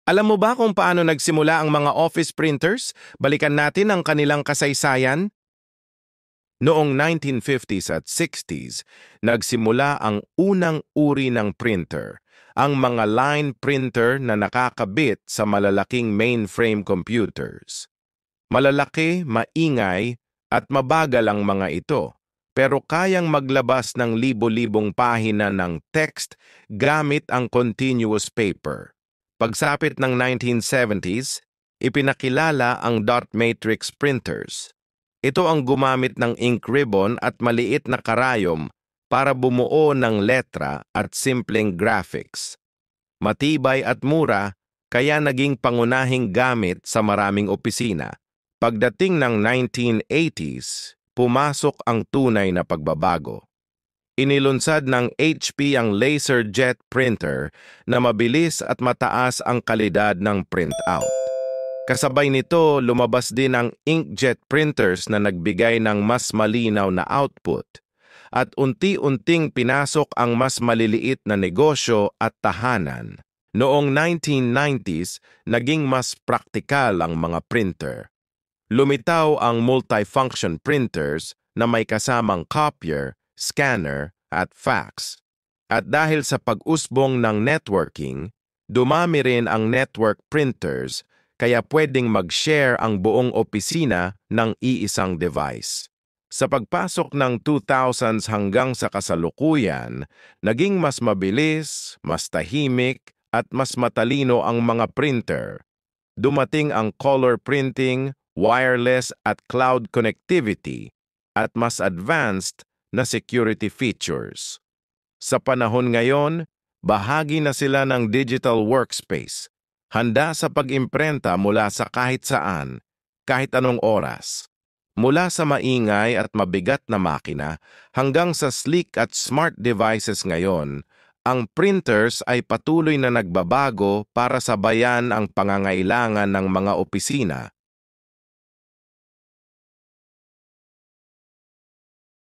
Alam mo ba kung paano nagsimula ang mga office printers? Balikan natin ang kanilang kasaysayan. Noong 1950s at 60s, nagsimula ang unang uri ng printer, ang mga line printer na nakakabit sa malalaking mainframe computers. Malalaki, maingay, at mabagal ang mga ito, pero kayang maglabas ng libo-libong pahina ng text gamit ang continuous paper. Pagsapit ng 1970s, ipinakilala ang dot matrix printers. Ito ang gumamit ng ink ribbon at maliit na karayom para bumuo ng letra at simpleng graphics. Matibay at mura, kaya naging pangunahing gamit sa maraming opisina. Pagdating ng 1980s, pumasok ang tunay na pagbabago. Inilunsad ng HP ang LaserJet printer na mabilis at mataas ang kalidad ng printout. Kasabay nito, lumabas din ang inkjet printers na nagbigay ng mas malinaw na output. At unti-unting pinasok ang mas maliliit na negosyo at tahanan. Noong 1990s, naging mas praktikal ang mga printer. Lumitaw ang multifunction printers na may kasamang copier, scanner, at fax. At dahil sa pag-usbong ng networking, dumami rin ang network printers kaya pwedeng mag-share ang buong opisina ng iisang device. Sa pagpasok ng 2000s hanggang sa kasalukuyan, naging mas mabilis, mas tahimik, at mas matalino ang mga printer. Dumating ang color printing, wireless at cloud connectivity, at mas advanced na security features. Sa panahon ngayon, bahagi na sila ng digital workspace, handa sa pag-imprenta mula sa kahit saan, kahit anong oras. Mula sa maingay at mabigat na makina hanggang sa sleek at smart devices ngayon, ang printers ay patuloy na nagbabago para sabayan ang pangangailangan ng mga opisina.